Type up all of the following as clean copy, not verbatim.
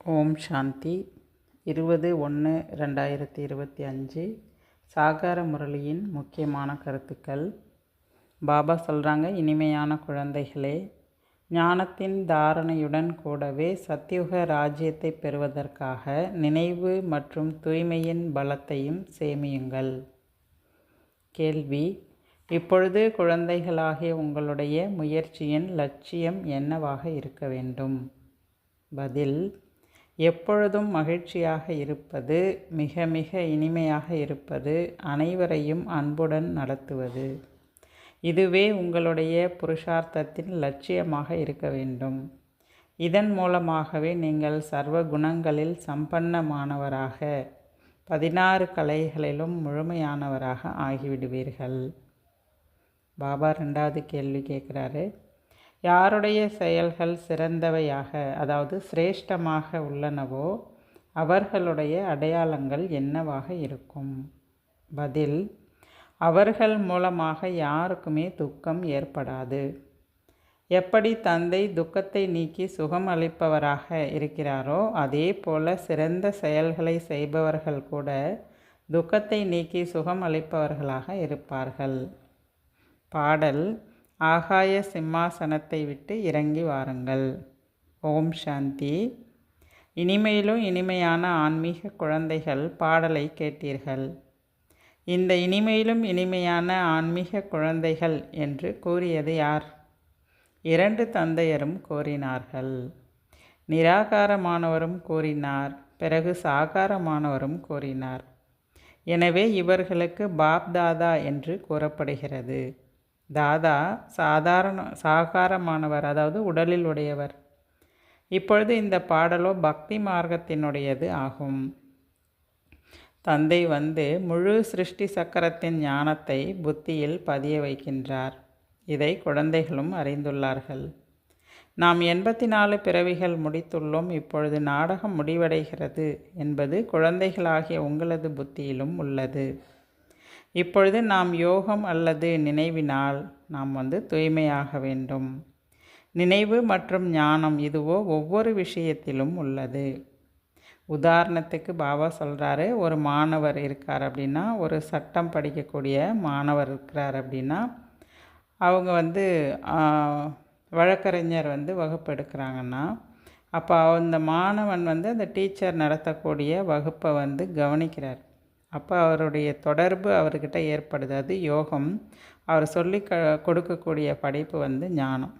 ஓம் சாந்தி 20/1/2025 சாகார முரளியின் முக்கியமான கருத்துக்கள். பாபா சொல்கிறாங்க, இனிமையான குழந்தைகளே, ஞானத்தின் தாரணையுடன் கூடவே சத்யுக ராஜ்யத்தை பெறுவதற்காக நினைவு மற்றும் தூய்மையின் பலத்தையும் சேமியுங்கள். கேள்வி: இப்பொழுது குழந்தைகளாகிய உங்களுடைய முயற்சியின் லட்சியம் என்னவாக இருக்க வேண்டும்? பதில்: எப்பொழுதும் மகிழ்ச்சியாக இருப்பது, மிக மிக இனிமையாக இருப்பது, அனைவரையும் அன்புடன் நடத்துவது. இதுவே உங்களுடைய புருஷார்த்தத்தின் லட்சியமாக இருக்க வேண்டும். இதன் மூலமாகவே நீங்கள் சர்வ குணங்களில் சம்பன்னமானவராக 16 கலைகளிலும் முழுமையானவராக ஆகிவிடுவீர்கள். பாபா 2வது கேள்வி கேட்குறாரு. யாருடைய செயல்கள் சிறந்தவையாக, அதாவது சிரேஷ்டமாக உள்ளனவோ அவர்களுடைய அடையாளங்கள் என்னவாக இருக்கும்? பதில்: அவர்கள் மூலமாக யாருக்குமே துக்கம் ஏற்படாது. எப்படி தந்தை துக்கத்தை நீக்கி சுகம் அளிப்பவராக இருக்கிறாரோ அதே போல சிறந்த செயல்களை செய்பவர்கள் கூட துக்கத்தை நீக்கி சுகம் அளிப்பவர்களாக இருப்பார்கள். பாடல்: ஆகாய சிம்மாசனத்தை விட்டு இறங்கி வாருங்கள். ஓம் சாந்தி. இனிமையிலும் இனிமையான ஆன்மீக குழந்தைகள், பாடலை கேட்டீர்கள். இந்த இனிமையிலும் இனிமையான ஆன்மீக குழந்தைகள் என்று கூறியது யார்? 2 தந்தையரும் கூறினார்கள். நிராகாரமானவரும் கூறினார், பிறகு சாகாரமானவரும் கூறினார். எனவே இவர்களுக்கு பாப் தாதா என்று கூறப்படுகிறது. தாதா சாகாரமானவர், அதாவது உடலில் உடையவர். இப்பொழுது இந்த பாடலோ பக்தி மார்க்கத்தினுடையது ஆகும். தந்தை முழு சிருஷ்டி சக்கரத்தின் ஞானத்தை புத்தியில் பதிய வைக்கின்றார். இதை குழந்தைகளும் அறிந்துள்ளார்கள். நாம் 84 பிறவிகள் முடித்துள்ளோம். இப்பொழுது நாடகம் முடிவடைகிறது என்பது குழந்தைகளாகிய உங்களது புத்தியிலும் உள்ளது. இப்பொழுது நாம் யோகம் அல்லது நினைவினால் நாம் தூய்மையாக வேண்டும். நினைவு மற்றும் ஞானம் இதுவோ ஒவ்வொரு விஷயத்திலும் உள்ளது. உதாரணத்துக்கு பாபா சொல்கிறாரு, ஒரு மாணவர் இருக்கார் அப்படின்னா, ஒரு சட்டம் படிக்கக்கூடிய மாணவர் இருக்கிறார் அப்படின்னா, அவங்க வழக்கறிஞர் வகுப்பு எடுக்கிறாங்கன்னா, அப்போ அந்த மாணவன் அந்த டீச்சர் நடத்தக்கூடிய வகுப்பை கவனிக்கிறார். அப்போ அவருடைய தொடர்பு அவர்கிட்ட ஏற்படுது. அது யோகம். அவர் சொல்லி கொடுக்கக்கூடிய படிப்பு ஞானம்.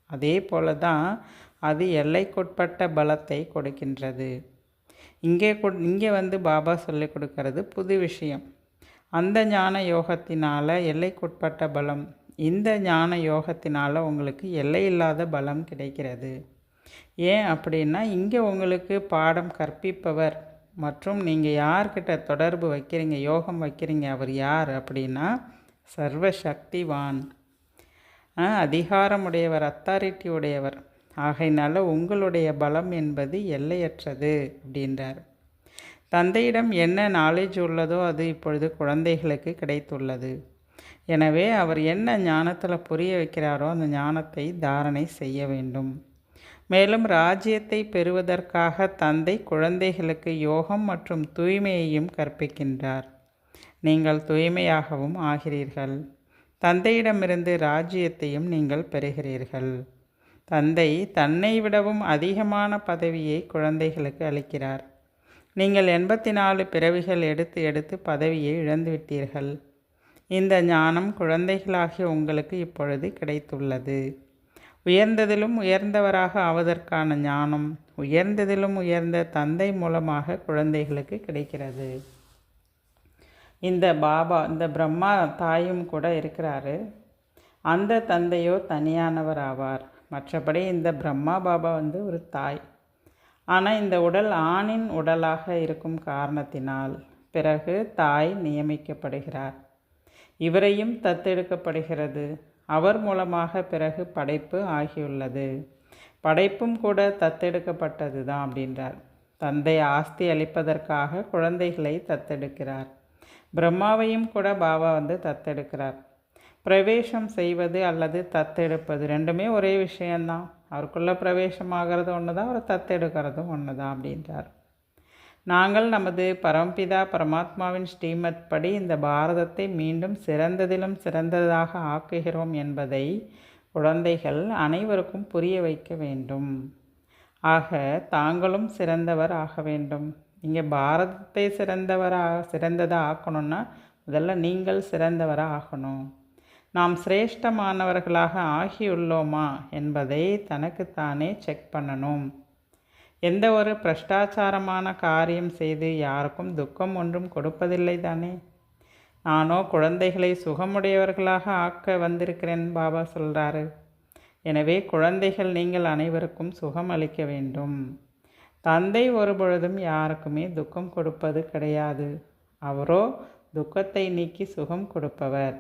அதே போல தான் அது எல்லைக்குட்பட்ட பலத்தை கொடுக்கின்றது. இங்கே பாபா சொல்லி கொடுக்கறது புது விஷயம். அந்த ஞான யோகத்தினால் எல்லைக்குட்பட்ட பலம், இந்த ஞான யோகத்தினால் உங்களுக்கு எல்லையில்லாத பலம் கிடைக்கிறது. ஏன் அப்படின்னா, இங்கே உங்களுக்கு பாடம் கற்பிப்பவர் மற்றும் நீங்கள் யார்கிட்ட தொடர்பு வைக்கிறீங்க, யோகம் வைக்கிறீங்க, அவர் யார் அப்படின்னா சர்வ சக்திவான், அதிகாரமுடையவர், அத்தாரிட்டி உடையவர். ஆகையினால உங்களுடைய பலம் என்பது எல்லையற்றது அப்படின்றார். தந்தையிடம் என்ன நாலேஜ் உள்ளதோ அது இப்பொழுது குழந்தைகளுக்கு கிடைத்துள்ளது. எனவே அவர் என்ன ஞானத்தில் புரிய வைக்கிறாரோ அந்த ஞானத்தை தாரணை செய்ய வேண்டும். மேலும் ராஜ்யத்தை பெறுவதற்காக தந்தை குழந்தைகளுக்கு யோகம் மற்றும் தூய்மையையும் கற்பிக்கின்றார். நீங்கள் தூய்மையாகவும் ஆகிறீர்கள். தந்தையிடமிருந்து ராஜ்யத்தையும் நீங்கள் பெறுகிறீர்கள். தந்தை தன்னை விடவும் அதிகமான பதவியை குழந்தைகளுக்கு அளிக்கிறார். நீங்கள் 84 பிறவிகள் எடுத்து பதவியை இழந்துவிட்டீர்கள். இந்த ஞானம் குழந்தைகளாகிய உங்களுக்கு இப்பொழுது கிடைத்துள்ளது. உயர்ந்ததிலும் உயர்ந்தவராக ஆவதற்கான ஞானம் உயர்ந்ததிலும் உயர்ந்த தந்தை மூலமாக குழந்தைகளுக்கு கிடைக்கிறது. இந்த பிரம்மா தாயும் கூட இருக்கிறாரு. அந்த தந்தையோ தனியானவர் ஆவார். மற்றபடி இந்த பிரம்மா பாபா ஒரு தாய். ஆனால் இந்த உடல் ஆணின் உடலாக இருக்கும் காரணத்தினால் பிறகு தாய் நியமிக்கப்படுகிறார். இவரையும் தத்தெடுக்கப்படுகிறது. அவர் மூலமாக பிறகு படைப்பு ஆகியுள்ளது. படைப்பும் கூட தத்தெடுக்கப்பட்டது தான் அப்படின்றார். தந்தை ஆஸ்தி அளிப்பதற்காக குழந்தைகளை தத்தெடுக்கிறார். பிரம்மாவையும் கூட பாபா தத்தெடுக்கிறார். பிரவேசம் செய்வது அல்லது தத்தெடுப்பது ரெண்டுமே ஒரே விஷயந்தான். அவருக்குள்ளே பிரவேசமாகிறது ஒன்று தான், அவரை தத்தெடுக்கிறதும் ஒன்று தான் அப்படின்றார். நாங்கள் நமது பரமபிதா பரமாத்மாவின் ஸ்ரீமத் படி இந்த பாரதத்தை மீண்டும் சிறந்ததிலும் சிறந்ததாக ஆக்குகிறோம் என்பதை குழந்தைகள் அனைவருக்கும் புரிய வைக்க வேண்டும். ஆக தாங்களும் சிறந்தவர் ஆக வேண்டும். இங்கே பாரதத்தை சிறந்ததாக ஆக்கணும்னா முதல்ல நீங்கள் சிறந்தவராக ஆகணும். நாம் சிரேஷ்டமானவர்களாக ஆகியுள்ளோமா என்பதை தனக்குத்தானே செக் பண்ணணும். எந்த ஒரு பிரஷ்டாச்சாரமான காரியம் செய்து யாருக்கும் துக்கம் ஒன்றும் கொடுப்பதில்லை தானே. நானோ குழந்தைகளை சுகமுடையவர்களாக ஆக்க வந்திருக்கிறேன் பாபா சொல்கிறாரு. எனவே குழந்தைகள் நீங்கள் அனைவருக்கும் சுகம் அளிக்க வேண்டும். தந்தை ஒரு பொழுதும் யாருக்குமே துக்கம் கொடுப்பது கிடையாது. அவரோ துக்கத்தை நீக்கி சுகம் கொடுப்பவர்.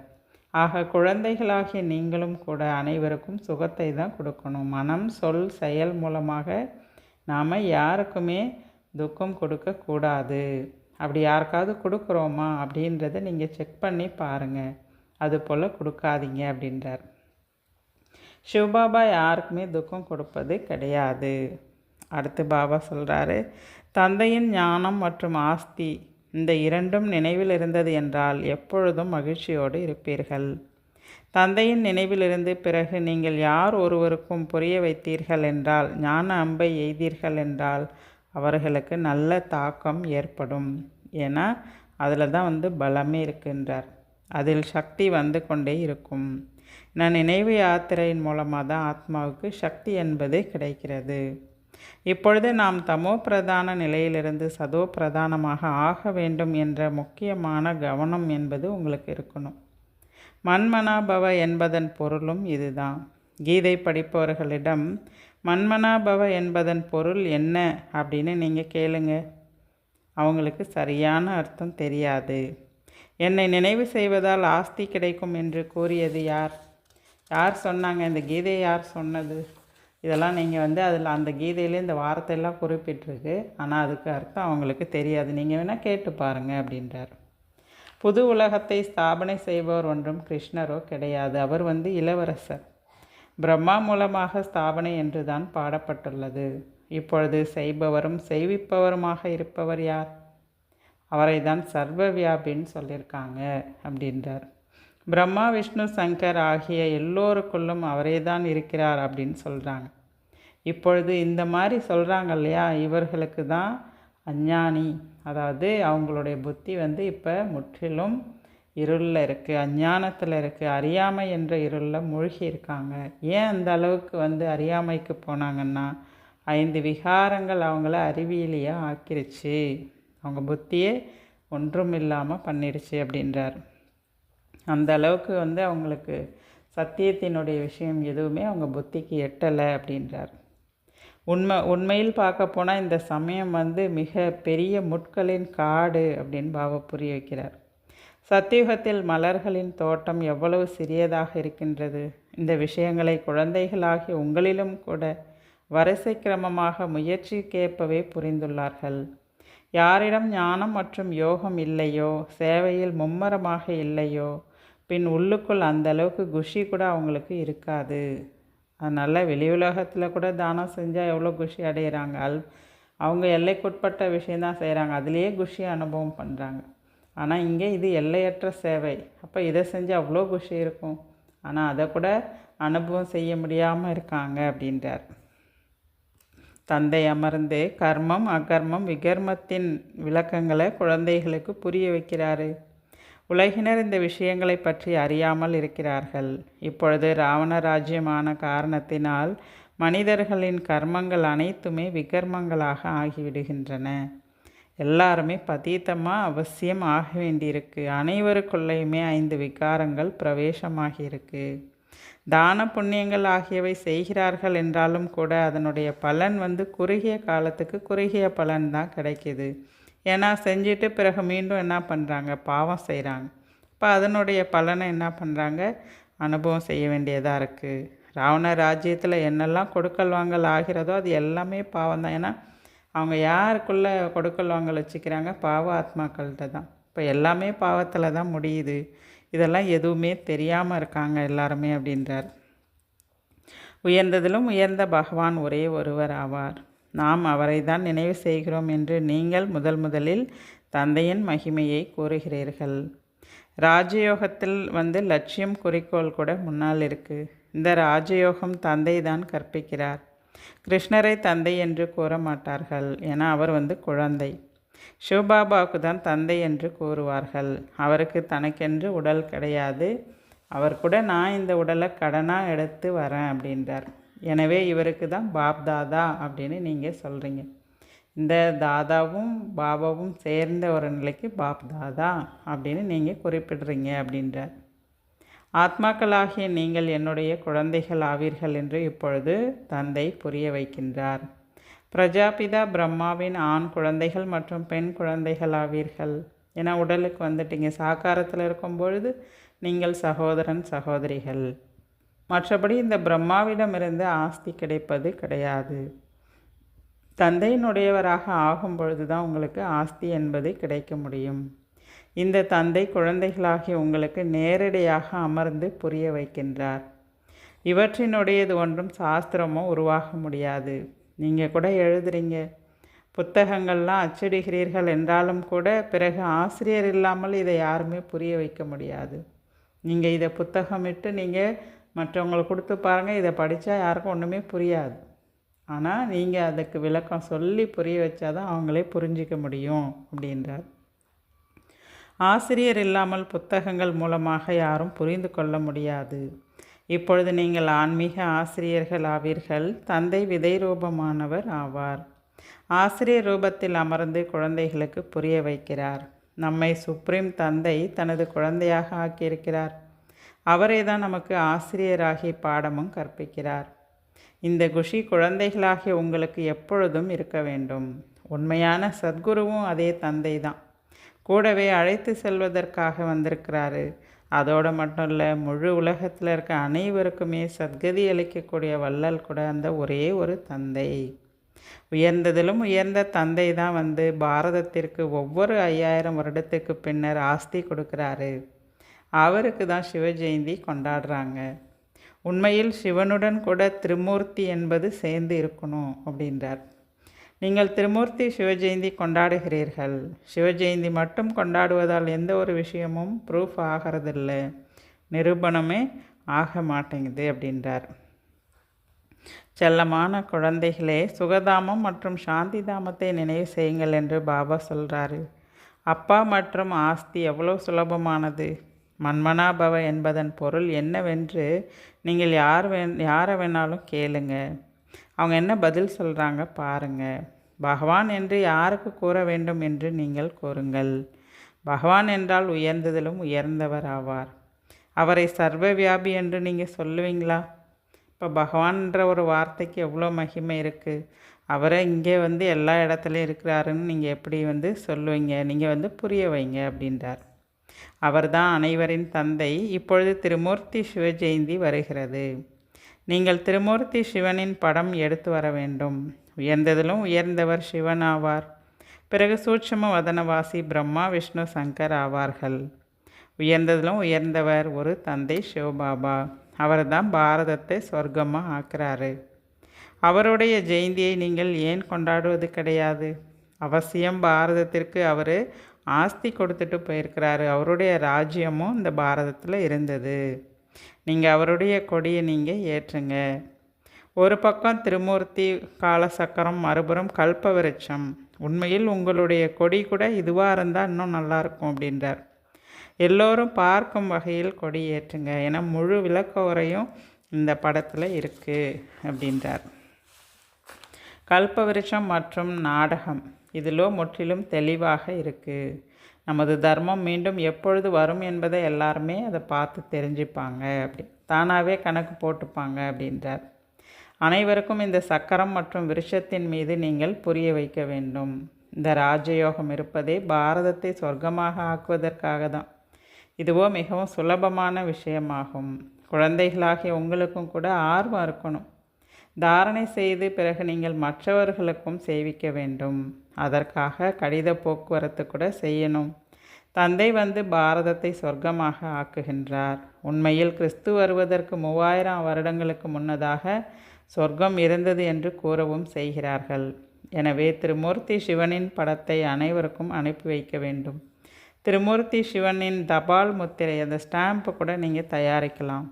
ஆக குழந்தைகளாகிய நீங்களும் கூட அனைவருக்கும் சுகத்தை தான் கொடுக்கணும். மனம், சொல், செயல் மூலமாக நாம் யாருக்குமே துக்கம் கொடுக்கக்கூடாது. அப்படி யாருக்காவது கொடுக்குறோமா அப்படின்றத நீங்கள் செக் பண்ணி பாருங்கள். அது போல் கொடுக்காதீங்க அப்படின்றார். சிவபாபா யாருக்குமே துக்கம் கொடுப்பது கிடையாது. அடுத்து பாபா சொல்கிறாரு, தந்தையின் ஞானம் மற்றும் ஆஸ்தி இந்த இரண்டும் நினைவில் இருந்தது என்றால் எப்பொழுதும் மகிழ்ச்சியோடு இருப்பீர்கள். தந்தையின் நினைவிலிருந்து பிறகு நீங்கள் யார் ஒருவருக்கும் புரிய வைத்தீர்கள் என்றால், ஞான அம்பை எய்தீர்கள் என்றால் அவர்களுக்கு நல்ல தாக்கம் ஏற்படும். ஏன்னா அதில் தான் பலமே இருக்கின்றார். அதில் சக்தி வந்து கொண்டே இருக்கும். நான் நினைவு யாத்திரையின் மூலமாக தான் ஆத்மாவுக்கு சக்தி என்பது கிடைக்கிறது. இப்பொழுது நாம் தமோ பிரதான நிலையிலிருந்து சதோ பிரதானமாக ஆக வேண்டும் என்ற முக்கியமான கவனம் என்பது உங்களுக்கு இருக்கணும். மன்மனாபவ என்பதன் பொருளும் இதுதான். கீதை படிப்பவர்களிடம் மன்மனாபவ என்பதன் பொருள் என்ன அப்படின்னு நீங்கள் கேளுங்க. அவங்களுக்கு சரியான அர்த்தம் தெரியாது. என்னை நினைவு செய்வதால் ஆஸ்தி கிடைக்கும் என்று கூறியது யார்? யார் சொன்னாங்க? இந்த கீதையை யார் சொன்னது? இதெல்லாம் நீங்கள் அதில் அந்த கீதையிலே இந்த வார்த்தையெல்லாம் குறிப்பிட்டிருக்கு. ஆனால் அதுக்கு அர்த்தம் அவங்களுக்கு தெரியாது. நீங்கள் வேணால் கேட்டு பாருங்கள் அப்படின்றார். புது உலகத்தை ஸ்தாபனை செய்பவர் ஒன்றும் கிருஷ்ணரோ கிடையாது. அவர் இளவரசர். பிரம்மா மூலமாக ஸ்தாபனை என்று தான் பாடப்பட்டுள்ளது. இப்பொழுது செய்பவரும் செய்விப்பவருமாக இருப்பவர் யார்? அவரை தான் சர்வ வியாபின்னு சொல்லியிருக்காங்க அப்படின்றார். பிரம்மா, விஷ்ணு, சங்கர் ஆகிய எல்லோருக்குள்ளும் அவரே தான் இருக்கிறார் அப்படின்னு சொல்கிறாங்க. இப்பொழுது இந்த மாதிரி சொல்கிறாங்க இல்லையா, இவர்களுக்கு தான் அஞ்ஞானி, அதாவது அவங்களுடைய புத்தி இப்போ முற்றிலும் இருளில் இருக்குது, அஞ்ஞானத்தில் இருக்குது, அறியாமை என்ற இருளில் மூழ்கி இருக்காங்க. ஏன் அந்த அளவுக்கு அறியாமைக்கு போனாங்கன்னா 5 விகாரங்கள் அவங்கள அறிவியலையே ஆக்கிருச்சு, அவங்க புத்தியே ஒன்றும் இல்லாமல் பண்ணிடுச்சு அப்படின்றார். அந்த அளவுக்கு அவங்களுக்கு சத்தியத்தினுடைய விஷயம் எதுவுமே அவங்க புத்திக்கு எட்டலை அப்படின்றார். உண்மையில் பார்க்க போனால் இந்த சமயம் மிக பெரிய முட்களின் காடு அப்படின்னு பாபா புரிய வைக்கிறார். சத்தியுகத்தில் மலர்களின் தோட்டம் எவ்வளவு சிறியதாக இருக்கின்றது. இந்த விஷயங்களை குழந்தைகளாகிய உங்களிலும் கூட வரிசை கிரமமாக முயற்சிக்கேற்பவே புரிந்துள்ளார்கள். யாரிடம் ஞானம் மற்றும் யோகம் இல்லையோ, சேவையில் மும்மரமாக இல்லையோ, பின் உள்ளுக்குள் அந்த அளவுக்கு குஷி கூட அவங்களுக்கு இருக்காது. அதனால் வெளி உலகத்தில் கூட தானம் செஞ்சால் எவ்வளோ குஷி அடைகிறாங்க. அவங்க எல்லைக்குட்பட்ட விஷயந்தான் செய்கிறாங்க, அதுலேயே குஷி அனுபவம் பண்ணுறாங்க. ஆனால் இங்கே இது எல்லையற்ற சேவை. அப்போ இதை செஞ்சால் அவ்வளோ குஷி இருக்கும், ஆனால் அதை கூட அனுபவம் செய்ய முடியாமல் இருக்காங்க அப்படின்றார். தந்தை அமர்ந்து கர்மம், அகர்மம், விகர்மத்தின் விளக்கங்களை குழந்தைகளுக்கு புரிய வைக்கிறாரு. உலகினர் இந்த விஷயங்களை பற்றி அறியாமல் இருக்கிறார்கள். இப்பொழுது ராவண ராஜ்யமான காரணத்தினால் மனிதர்களின் கர்மங்கள் அனைத்துமே விகர்மங்களாக ஆகிவிடுகின்றன. எல்லாருமே பதீத்தமாக அவசியம் ஆக வேண்டியிருக்கு. அனைவருக்குள்ளேயுமே 5 விகாரங்கள் பிரவேசமாகியிருக்கு. தான புண்ணியங்கள் ஆகியவை செய்கிறார்கள் என்றாலும் கூட அதனுடைய பலன் குறுகிய காலத்துக்கு குறுகிய பலன் தான் கிடைக்கிது. ஏன்னா செஞ்சுட்டு பிறகு மீண்டும் என்ன பண்ணுறாங்க, பாவம் செய்கிறாங்க. இப்போ அதனுடைய பலனை என்ன பண்ணுறாங்க, அனுபவம் செய்ய வேண்டியதாக இருக்குது. ராவண ராஜ்யத்தில் என்னெல்லாம் கொடுக்கல் வாங்கல் ஆகிறதோ அது எல்லாமே பாவம் தான். ஏன்னா அவங்க யாருக்குள்ளே கொடுக்கல் வாங்கல் வச்சுக்கிறாங்க, பாவ ஆத்மாக்கள்கிட்ட தான். இப்போ எல்லாமே பாவத்தில் தான் முடியுது. இதெல்லாம் எதுவுமே தெரியாமல் இருக்காங்க எல்லாருமே அப்படின்றார். உயர்ந்ததிலும் உயர்ந்த பகவான் ஒரே ஒருவர் ஆவார். நாம் அவரை தான் நினைவு செய்கிறோம் என்று நீங்கள் முதலில் தந்தையின் மகிமையை கூறுகிறீர்கள். ராஜயோகத்தில் லட்சியம் குறிக்கோள் கூட முன்னால் இருக்குது. இந்த ராஜயோகம் தந்தை தான் கற்பிக்கிறார். கிருஷ்ணரை தந்தை என்று கூற மாட்டார்கள், ஏன்னா அவர் குழந்தை. சிவபாபாவுக்கு தான் தந்தை என்று கூறுவார்கள். அவருக்கு தனக்கென்று உடல் கிடையாது. அவர் கூட நான் இந்த உடலை கடனாக எடுத்து வரேன் அப்படின்றார். எனவே இவருக்கு தான் பாப் தாதா அப்படின்னு நீங்கள் சொல்கிறீங்க. இந்த தாதாவும் பாபாவும் சேர்ந்த ஒரு நிலைக்கு பாப் தாதா அப்படின்னு நீங்கள் குறிப்பிடுறீங்க அப்படின்றார். ஆத்மாக்களாகிய நீங்கள் என்னுடைய குழந்தைகள் ஆவீர்கள் என்று இப்பொழுது தந்தை புரிய வைக்கின்றார். பிரஜாபிதா பிரம்மாவின் ஆண் குழந்தைகள் மற்றும் பெண் குழந்தைகள் ஆவீர்கள். ஏன்னா உடலுக்கு வந்துட்டீங்க. சாக்காரத்தில் இருக்கும் பொழுது நீங்கள் சகோதரன் சகோதரிகள். மற்றபடி இந்த பிரம்மாவிடமிருந்து ஆஸ்தி கிடைப்பது கிடையாது. தந்தையினுடையவராக ஆகும் பொழுது தான் உங்களுக்கு ஆஸ்தி என்பது கிடைக்க முடியும். இந்த தந்தை குழந்தைகளாகிய உங்களுக்கு நேரடியாக அமர்ந்து புரிய வைக்கின்றார். இவற்றினுடையது ஒன்றும் சாஸ்திரமோ உருவாக முடியாது. நீங்கள் கூட எழுதுறீங்க, புத்தகங்கள்லாம் அச்சிடுகிறீர்கள் என்றாலும் கூட பிறகு ஆசிரியர் இல்லாமல் இதை யாருமே புரிய வைக்க முடியாது. நீங்கள் இதை புத்தகமிட்டு நீங்கள் மற்றவங்களுக்கு கொடுத்து பாருங்கள், இதை படித்தா யாருக்கும் ஒன்றுமே புரியாது. ஆனால் நீங்கள் அதுக்கு விளக்கம் சொல்லி புரிய வச்சாதான் அவங்களே புரிஞ்சிக்க முடியும் அப்படின்றார். ஆசிரியர் இல்லாமல் புத்தகங்கள் மூலமாக யாரும் புரிந்து கொள்ள முடியாது. இப்பொழுது நீங்கள் ஆன்மீக ஆசிரியர்கள் ஆவீர்கள். தந்தை விதை ரூபமானவர் ஆவார். ஆசிரியர் ரூபத்தில் அமர்ந்து குழந்தைகளுக்கு புரிய வைக்கிறார். நம்மை சுப்ரீம் தந்தை தனது குழந்தையாக ஆக்கியிருக்கிறார். அவரே தான் நமக்கு ஆசிரியராகி பாடமும் கற்பிக்கிறார். இந்த குஷி குழந்தைகளாகிய உங்களுக்கு எப்பொழுதும் இருக்க வேண்டும். உண்மையான சத்குருவும் அதே தந்தை தான். கூடவே அழைத்து செல்வதற்காக வந்திருக்கிறாரு. அதோடு மட்டும் இல்லை, முழு உலகத்தில் இருக்க அனைவருக்குமே சத்கதி அளிக்கக்கூடிய வள்ளல் கூட அந்த ஒரே ஒரு தந்தை. உயர்ந்ததிலும் உயர்ந்த தந்தை தான் பாரதத்திற்கு ஒவ்வொரு 5000 வருடத்துக்கு பின்னர் ஆஸ்தி கொடுக்குறாரு. அவருக்கு தான் சிவ ஜெயந்தி கொண்டாடுறாங்க. உண்மையில் சிவனுடன் கூட திரிமூர்த்தி என்பது சேர்ந்து இருக்கணும் அப்படின்றார். நீங்கள் திரிமூர்த்தி சிவஜெயந்தி கொண்டாடுகிறீர்கள். சிவஜெயந்தி மட்டும் கொண்டாடுவதால் எந்த ஒரு விஷயமும் ப்ரூஃப் ஆகிறதில்ல, நிரூபணமே ஆக மாட்டேங்குது அப்படின்றார். செல்லமான குழந்தைகளே, சுகதாமம் மற்றும் சாந்தி தாமத்தை நினைவு செய்யுங்கள் என்று பாபா சொல்கிறாரு. அப்பா மற்றும் ஆஸ்தி எவ்வளோ சுலபமானது. மன்மனாபவ என்பதன் பொருள் என்னவென்று நீங்கள் யாரை வேணாலும் கேளுங்க. அவங்க என்ன பதில் சொல்கிறாங்க பாருங்கள். பகவான் என்று யாருக்கு கூற வேண்டும் என்று நீங்கள் கூறுங்கள். பகவான் என்றால் உயர்ந்ததிலும் உயர்ந்தவர் ஆவார். அவரை சர்வவியாபி என்று நீங்கள் சொல்லுவீங்களா? இப்போ பகவான்ற ஒரு வார்த்தைக்கு எவ்வளோ மகிமை இருக்குது. அவரை இங்கே எல்லா இடத்துலையும் இருக்கிறாருன்னு நீங்கள் எப்படி சொல்லுவீங்க? நீங்கள் புரிய வைங்க அப்படின்றார். அவர்தான் அனைவரின் தந்தை. இப்பொழுது திருமூர்த்தி சிவ ஜெயந்தி வருகிறது. நீங்கள் திருமூர்த்தி சிவனின் படம் எடுத்து வர வேண்டும். உயர்ந்ததிலும் உயர்ந்தவர் சிவன் ஆவார். பிறகு சூட்சும வதனவாசி பிரம்மா விஷ்ணு சங்கர் ஆவார்கள். உயர்ந்ததிலும் உயர்ந்தவர் ஒரு தந்தை சிவபாபா. அவர் தான் பாரதத்தை சொர்க்கமாக ஆக்குறாரு. அவருடைய ஜெயந்தியை நீங்கள் ஏன் கொண்டாடுவது கிடையாது? அவசியம். பாரதத்திற்கு அவர் ஆஸ்தி கொடுத்துட்டு போயிருக்கிறாரு. அவருடைய ராஜ்யமும் இந்த பாரதத்தில் இருந்தது. நீங்கள் அவருடைய கொடியை நீங்கள் ஏற்றுங்க. ஒரு பக்கம் திருமூர்த்தி காலசக்கரம், மறுபுறம் கல்ப விருட்சம். உண்மையில் உங்களுடைய கொடி கூட இதுவாக இருந்தால் இன்னும் நல்லாயிருக்கும் அப்படின்றார். எல்லோரும் பார்க்கும் வகையில் கொடி ஏற்றுங்க. ஏன்னா முழு விளக்க உரையும் இந்த படத்தில் இருக்குது அப்படின்றார். கல்ப விருட்சம் மற்றும் நாடகம் இதிலோ முற்றிலும் தெளிவாக இருக்குது. நமது தர்மம் மீண்டும் எப்பொழுது வரும் என்பதை எல்லாருமே அதை பார்த்து தெரிஞ்சுப்பாங்க. அப்படி தானாகவே கணக்கு போட்டுப்பாங்க அப்படின்றார். அனைவருக்கும் இந்த சக்கரம் மற்றும் விருட்சத்தின் மீது நீங்கள் புரிய வைக்க வேண்டும். இந்த ராஜயோகம் இருப்பதே பாரதத்தை சொர்க்கமாக ஆக்குவதற்காக தான். இதுவோ மிகவும் சுலபமான விஷயமாகும். குழந்தைகளாகிய உங்களுக்கும் கூட ஆர்வம் இருக்கணும். தாரணை செய்து பிறகு நீங்கள் மற்றவர்களுக்கும் செய்விக்க வேண்டும். அதற்காக கடித போக்குவரத்து கூட செய்யணும். தந்தை பாரதத்தை சொர்க்கமாக ஆக்குகின்றார். உண்மையில் கிறிஸ்து வருவதற்கு 3000 வருடங்களுக்கு முன்னதாக சொர்க்கம் இருந்தது என்று கூறவும் செய்கிறார்கள். எனவே திருமூர்த்தி சிவனின் படத்தை அனைவருக்கும் அனுப்பி வைக்க வேண்டும். திருமூர்த்தி சிவனின் தபால் முத்திரை, அந்த ஸ்டாம்பை கூட நீங்கள் தயாரிக்கலாம்.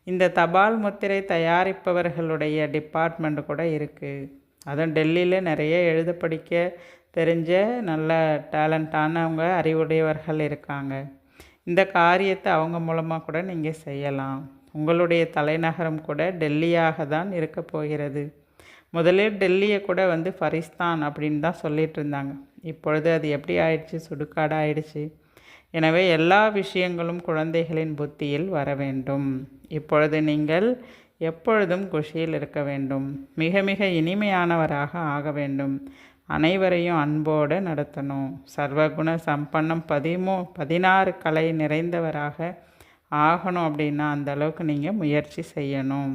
இந்த தபால் முத்திரை தயாரிப்பவர்களுடைய டிபார்ட்மெண்ட் கூட இருக்குது. அதுவும் டெல்லியில் நிறைய எழுத படிக்க தெரிஞ்ச நல்ல டேலண்டானவங்க, அறிவுடையவர்கள் இருக்காங்க. இந்த காரியத்தை அவங்க மூலமாக கூட நீங்கள் செய்யலாம். உங்களுடைய தலைநகரம் கூட டெல்லியாக தான் இருக்க போகிறது. முதலில் டெல்லியை கூட ஃபரிஸ்தான் அப்படின்னு தான் சொல்லிகிட்டு இருந்தாங்க. இப்பொழுது அது எப்படி ஆயிடுச்சு, சுடுகாடு ஆயிடுச்சு. எனவே எல்லா விஷயங்களும் குழந்தைகளின் புத்தியில் வர வேண்டும். இப்பொழுது நீங்கள் எப்பொழுதும் குஷியில் இருக்க வேண்டும். மிக மிக இனிமையானவராக ஆக வேண்டும். அனைவரையும் அன்போடு நடத்தணும். சர்வகுண சம்பன்னம் 16 கலை நிறைந்தவராக ஆகணும். அப்படின்னா அந்த அளவுக்கு நீங்கள் முயற்சி செய்யணும்.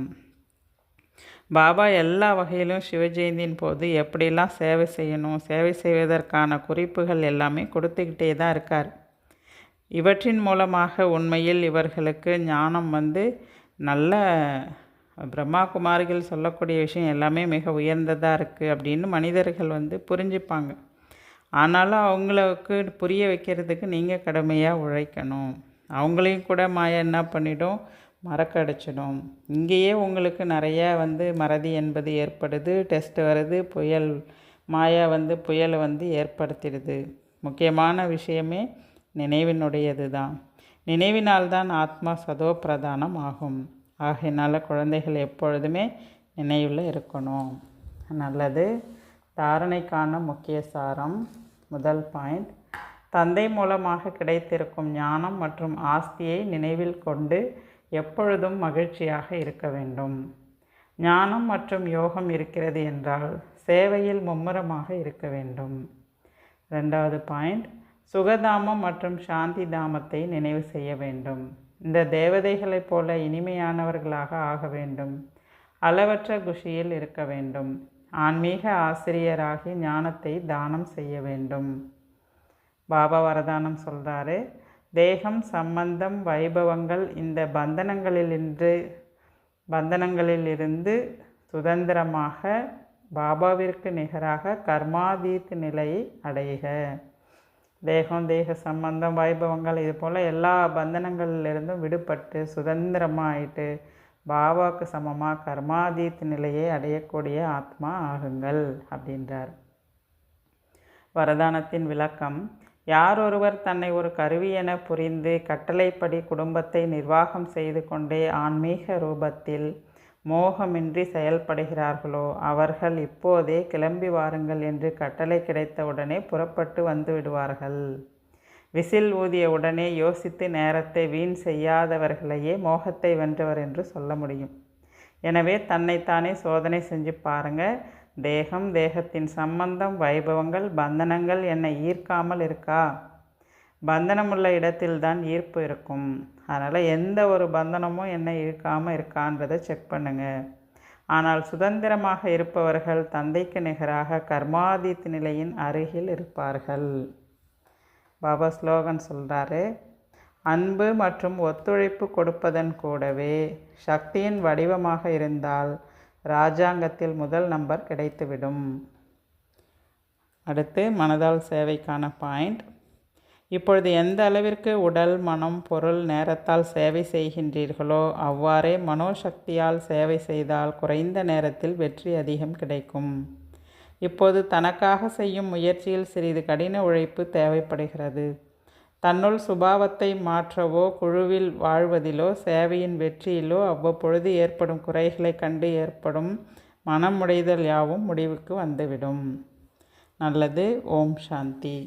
பாபா எல்லா வகையிலும் சிவஜெயந்தியின் போது எப்படிலாம் சேவை செய்யணும், சேவை செய்வதற்கான குறிப்புகள் எல்லாமே கொடுத்துக்கிட்டே தான் இருக்கார். இவற்றின் மூலமாக உண்மையில் இவர்களுக்கு ஞானம் நல்ல பிரம்மா குமாரிகள் சொல்லக்கூடிய விஷயம் எல்லாமே மிக உயர்ந்ததாக இருக்குது அப்படின்னு மனிதர்கள் புரிஞ்சுப்பாங்க. ஆனாலும் அவங்களுக்கு புரிய வைக்கிறதுக்கு நீங்கள் கடுமையாக உழைக்கணும். அவங்களையும் கூட மாயா என்ன பண்ணிடும், மறக்கடிச்சிடும். இங்கேயே உங்களுக்கு நிறைய மறதி என்பது ஏற்படுது. டெஸ்ட் வருது, புயல் மாயா புயலை ஏற்படுத்திடுது. முக்கியமான விஷயமே நினைவினுடையது தான். நினைவினால்தான் ஆத்மா சதோ பிரதானம் ஆகும். ஆகையினால குழந்தைகள் எப்பொழுதுமே நினைவில் இருக்கணும். நல்லது. தாரணைக்கான முக்கிய சாரம். முதல் பாயிண்ட், தந்தை மூலமாக கிடைத்திருக்கும் ஞானம் மற்றும் ஆஸ்தியை நினைவில் கொண்டு எப்பொழுதும் மகிழ்ச்சியாக இருக்க வேண்டும். ஞானம் மற்றும் யோகம் இருக்கிறது என்றால் சேவையில் மும்முரமாக இருக்க வேண்டும். ரெண்டாவது பாயிண்ட், சுகதாமம் மற்றும் சாந்தி தாமத்தை நினைவு செய்ய வேண்டும். இந்த தேவதைகளைப் போல இனிமையானவர்களாக ஆக வேண்டும். அளவற்ற குஷியில் இருக்க வேண்டும். ஆன்மீக ஆசிரியராகி ஞானத்தை தானம் செய்ய வேண்டும். பாபா வரதானம் சொல்கிறாரு, தேகம், சம்பந்தம், வைபவங்கள் இந்த பந்தனங்களிலிருந்து சுதந்திரமாக பாபாவிற்கு நிகராக கர்மாதீத் நிலையை அடைக. தேகம், தேக சம்பந்தம், வைபவங்கள் இது போல் எல்லா பந்தனங்களிலிருந்தும் விடுபட்டு சுதந்திரமாக ஆயிட்டு பாபாவுக்கு சமமாக கர்மாதீத் நிலையை அடையக்கூடிய ஆத்மா ஆகுங்கள் அப்படின்றார். வரதானத்தின் விளக்கம். யார் ஒருவர் தன்னை ஒரு கருவி என புரிந்து கட்டளைப்படி குடும்பத்தை நிர்வாகம் செய்து கொண்டே ஆன்மீக ரூபத்தில் மோகமின்றி செயல்படுகிறார்களோ அவர்கள் இப்போதே கிளம்பி வாருங்கள் என்று கட்டளை கிடைத்தவுடனே புறப்பட்டு வந்து விடுவார்கள். விசில் ஊதிய உடனே யோசித்து நேரத்தை வீண் செய்யாதவர்களையே மோகத்தை வென்றவர் என்று சொல்ல முடியும். எனவே தன்னைத்தானே சோதனை செஞ்சு பாருங்கள். தேகம், தேகத்தின் சம்பந்தம், வைபவங்கள், பந்தனங்கள் என்னை ஈர்க்காமல் இருக்கா? பந்தனமுள்ள இடத்தில்தான் ஈர்ப்பு இருக்கும். அதனால் எந்த ஒரு பந்தனமும் என்னை இழுக்காமல் இருக்கான்றதை செக் பண்ணுங்கள். ஆனால் சுதந்திரமாக இருப்பவர்கள் தந்தைக்கு நிகராக கர்மாதீத் நிலையின் அருகில் இருப்பார்கள். பாபா ஸ்லோகன் சொல்கிறாரு, அன்பு மற்றும் ஒத்துழைப்பு கொடுப்பதன் கூடவே சக்தியின் வடிவமாக இருந்தால் ராஜாங்கத்தில் முதல் நம்பர் கிடைத்துவிடும். அடுத்து மனதால் சேவைக்கான பாயிண்ட். இப்பொழுது எந்த அளவிற்கு உடல், மனம், பொருள், நேரத்தால் சேவை செய்கின்றீர்களோ அவ்வாறே மனோசக்தியால் சேவை செய்தால் குறைந்த நேரத்தில் வெற்றி அதிகம் கிடைக்கும். இப்போது தனக்காக செய்யும் முயற்சியில் சிறிது கடின உழைப்பு தேவைப்படுகிறது. தன்னுள் சுபாவத்தை மாற்றவோ குழுவில் வாழ்வதிலோ சேவையின் வெற்றியிலோ அவ்வப்பொழுது ஏற்படும் குறைகளை கண்டு ஏற்படும் மனமுடைதல் யாவும் முடிவுக்கு வந்துவிடும். நல்லது. ஓம் சாந்தி.